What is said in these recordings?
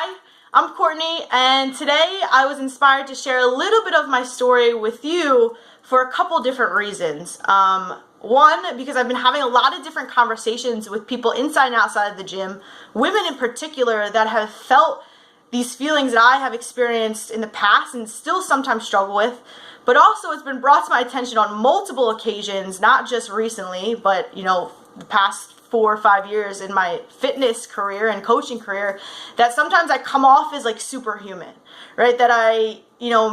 Hi, I'm Courtney, and today I was inspired to share a little bit of my story with you for a couple different reasons. One, because I've been having a lot of different conversations with people inside and outside of the gym, women in particular, that have felt these feelings that I have experienced in the past and still sometimes struggle with. But also it's been brought to my attention on multiple occasions, not just recently, but the past 4 or 5 years in my fitness career and coaching career, that sometimes I come off as like superhuman, right? That I,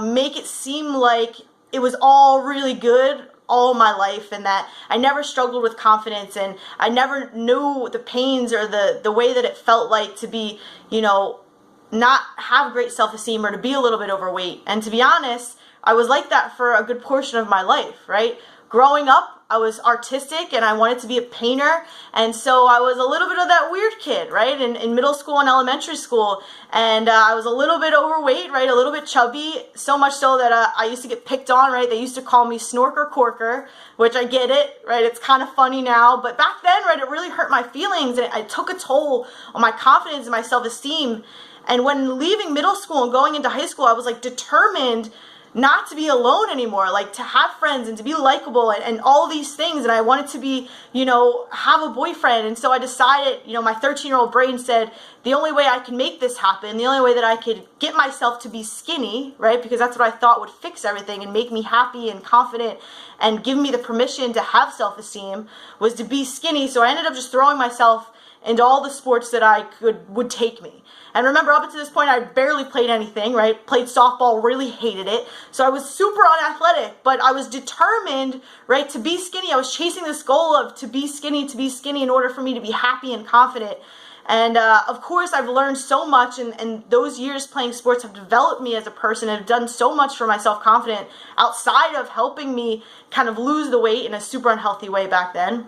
make it seem like it was all really good all my life, and that I never struggled with confidence, and I never knew the pains or the way that it felt like to be, not have great self-esteem or to be a little bit overweight. And to be honest, I was like that for a good portion of my life, right? Growing up, I was artistic and I wanted to be a painter, and so I was a little bit of that weird kid, right? In middle school and elementary school, and I was a little bit overweight, right? A little bit chubby, so much so that I used to get picked on, right? They used to call me Snorker Corker, which I get it, right? It's kind of funny now, but back then, right, it really hurt my feelings, and it took a toll on my confidence and my self-esteem. And when leaving middle school and going into high school, I was like determined not to be alone anymore, like to have friends and to be likable and all these things. And I wanted to be, have a boyfriend. And so I decided, my 13-year-old brain said, the only way I can make this happen, the only way that I could get myself to be skinny, right? Because that's what I thought would fix everything and make me happy and confident and give me the permission to have self-esteem, was to be skinny. So I ended up just throwing myself into all the sports that would take me. And remember, up until this point, I barely played anything, right? Played softball, really hated it. So I was super unathletic, but I was determined, right, to be skinny. I was chasing this goal of to be skinny in order for me to be happy and confident. And of course, I've learned so much, and those years playing sports have developed me as a person and have done so much for my self-confidence outside of helping me kind of lose the weight in a super unhealthy way back then.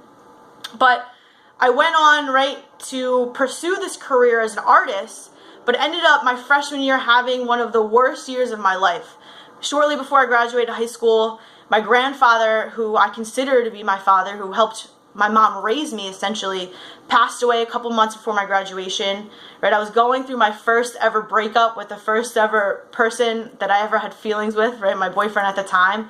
But I went on, right, to pursue this career as an artist, but ended up my freshman year having one of the worst years of my life. Shortly before I graduated high school, my grandfather, who I consider to be my father, who helped my mom raise me essentially, passed away a couple months before my graduation. Right, I was going through my first ever breakup with the first ever person that I ever had feelings with, right, my boyfriend at the time.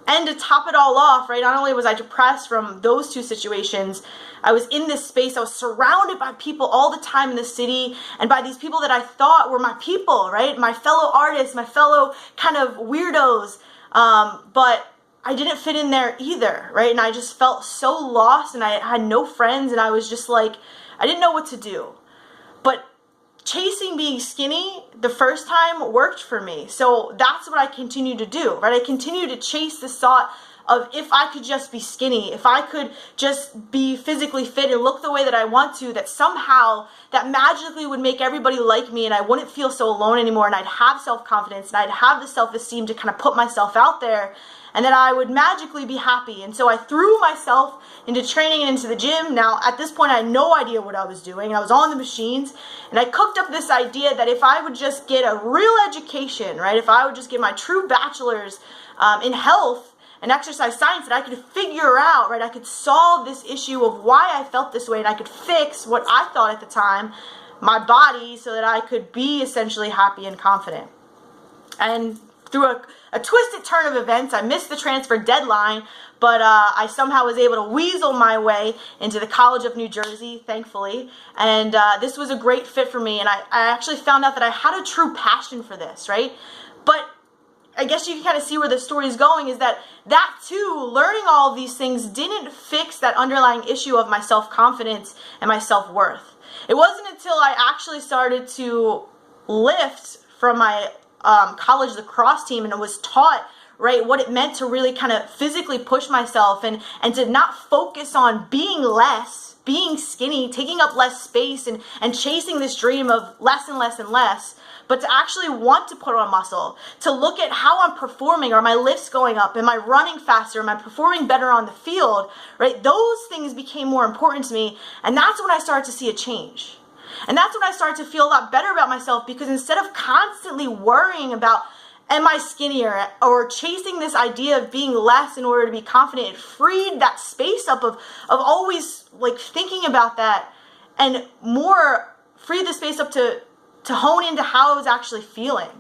And to top it all off, right, not only was I depressed from those two situations, I was in this space, I was surrounded by people all the time in the city, and by these people that I thought were my people, right, my fellow artists, my fellow kind of weirdos, but I didn't fit in there either, right, and I just felt so lost, and I had no friends, and I was just like, I didn't know what to do. But chasing being skinny the first time worked for me. So that's what I continue to do, right? I continue to chase this thought of, if I could just be skinny, if I could just be physically fit and look the way that I want to, that somehow that magically would make everybody like me and I wouldn't feel so alone anymore, and I'd have self-confidence and I'd have the self-esteem to kind of put myself out there, and that I would magically be happy. And so I threw myself into training and into the gym. Now, at this point, I had no idea what I was doing. I was on the machines, and I cooked up this idea that if I would just get a real education, right, if I would just get my true bachelor's in health and exercise science, that I could figure out, right, I could solve this issue of why I felt this way, and I could fix what I thought at the time, my body, so that I could be essentially happy and confident. And through a twisted turn of events, I missed the transfer deadline, but I somehow was able to weasel my way into the College of New Jersey, thankfully, and this was a great fit for me, and I actually found out that I had a true passion for this, right? But I guess you can kind of see where the story is going, is that too, learning all of these things didn't fix that underlying issue of my self-confidence and my self-worth. It wasn't until I actually started to lift from my college lacrosse team and was taught, right, what it meant to really kind of physically push myself and to not focus on being less, being skinny, taking up less space and chasing this dream of less and less and less, but to actually want to put on muscle, to look at how I'm performing. Are my lifts going up? Am I running faster? Am I performing better on the field? Right? Those things became more important to me, and that's when I started to see a change. And that's when I started to feel a lot better about myself, because instead of constantly worrying about, am I skinnier, or chasing this idea of being less in order to be confident, it freed that space up of always like thinking about that, and more freed the space up to hone into how I was actually feeling,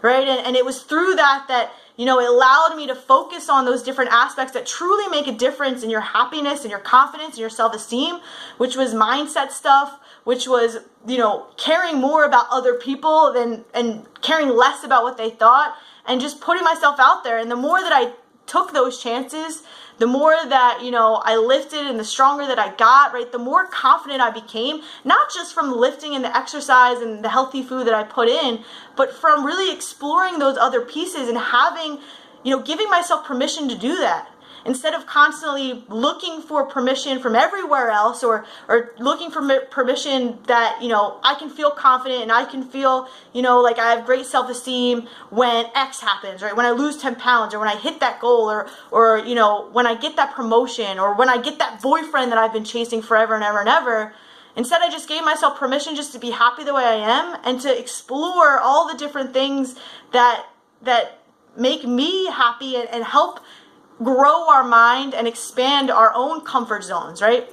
right? And it was through that it allowed me to focus on those different aspects that truly make a difference in your happiness and your confidence and your self-esteem, which was mindset stuff, which was, caring more about other people and caring less about what they thought, and just putting myself out there. And the more that I took those chances, the more that, I lifted and the stronger that I got, right, the more confident I became, not just from lifting and the exercise and the healthy food that I put in, but from really exploring those other pieces and having, giving myself permission to do that. Instead of constantly looking for permission from everywhere else, or looking for permission that, I can feel confident and I can feel, like I have great self-esteem when X happens, right? When I lose 10 pounds, or when I hit that goal, or when I get that promotion, or when I get that boyfriend that I've been chasing forever and ever and ever. Instead, I just gave myself permission just to be happy the way I am and to explore all the different things that make me happy and help grow our mind and expand our own comfort zones, right?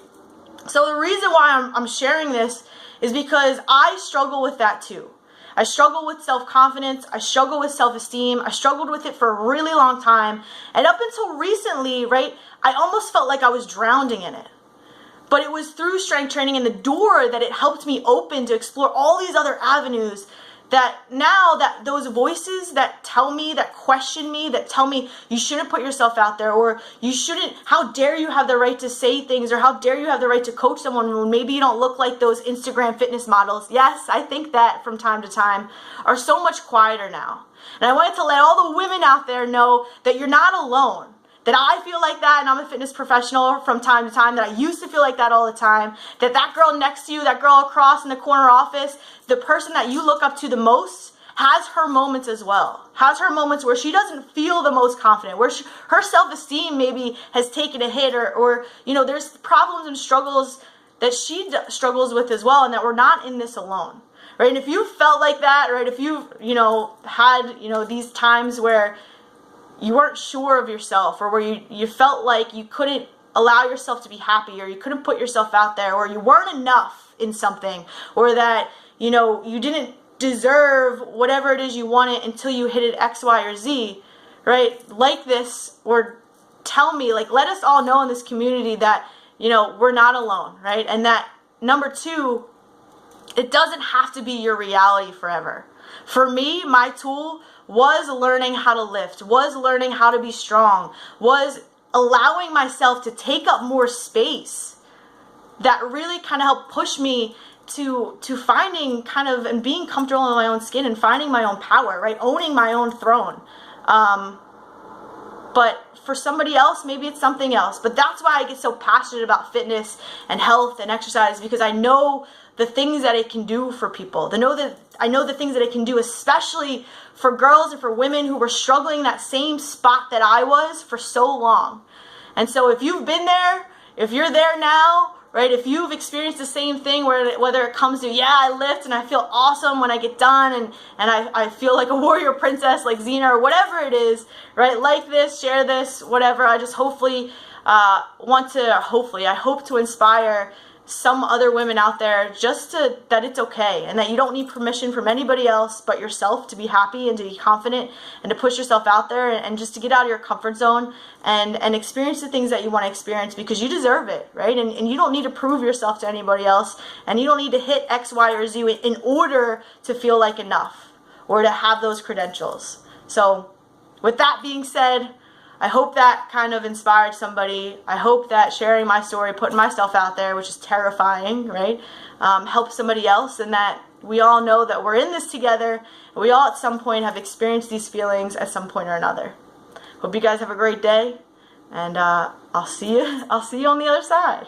So the reason why I'm sharing this is because I struggle with that too. I struggle with self-confidence. I struggle with self-esteem. I struggled with it for a really long time. And up until recently, right, I almost felt like I was drowning in it. But it was through strength training and the door that it helped me open to explore all these other avenues, that now that those voices that tell me, that question me, that tell me you shouldn't put yourself out there, or you shouldn't, how dare you have the right to say things, or how dare you have the right to coach someone when maybe you don't look like those Instagram fitness models. Yes, I think that from time to time, are so much quieter now. And I wanted to let all the women out there know that you're not alone. That I feel like that, and I'm a fitness professional from time to time, that I used to feel like that all the time, that girl next to you, that girl across in the corner office, the person that you look up to the most, has her moments as well. Has her moments where she doesn't feel the most confident, where her self-esteem maybe has taken a hit, or there's problems and struggles that she struggles with as well, and that we're not in this alone, right? And if you felt like that, right, if you've, had, these times where you weren't sure of yourself, or where you felt like you couldn't allow yourself to be happy, or you couldn't put yourself out there, or you weren't enough in something, or that, you didn't deserve whatever it is you wanted until you hit it X, Y, or Z, right? Like this, or tell me, like, let us all know in this community that, we're not alone, right? And that, number two, it doesn't have to be your reality forever. For me, my tool was learning how to lift, was learning how to be strong, was allowing myself to take up more space. That really kind of helped push me to finding kind of, and being comfortable in my own skin and finding my own power, right? Owning my own throne. But for somebody else, maybe it's something else. But that's why I get so passionate about fitness and health and exercise, because I know the things that it can do for people. I know the things that it can do, especially for girls and for women who were struggling in that same spot that I was for so long. And so if you've been there, if you're there now, right, if you've experienced the same thing, whether it comes to, yeah, I lift and I feel awesome when I get done, and I feel like a warrior princess like Xena, or whatever it is, right, like this, share this, whatever. I just I hope to inspire some other women out there that it's okay, and that you don't need permission from anybody else but yourself to be happy and to be confident and to push yourself out there, and just to get out of your comfort zone and experience the things that you want to experience, because you deserve it, right? And you don't need to prove yourself to anybody else, and you don't need to hit X, Y, or Z in order to feel like enough or to have those credentials. So with that being said, I hope that kind of inspired somebody. I hope that sharing my story, putting myself out there, which is terrifying, right, helps somebody else, and that we all know that we're in this together, and we all at some point have experienced these feelings at some point or another. Hope you guys have a great day, and I'll see you on the other side.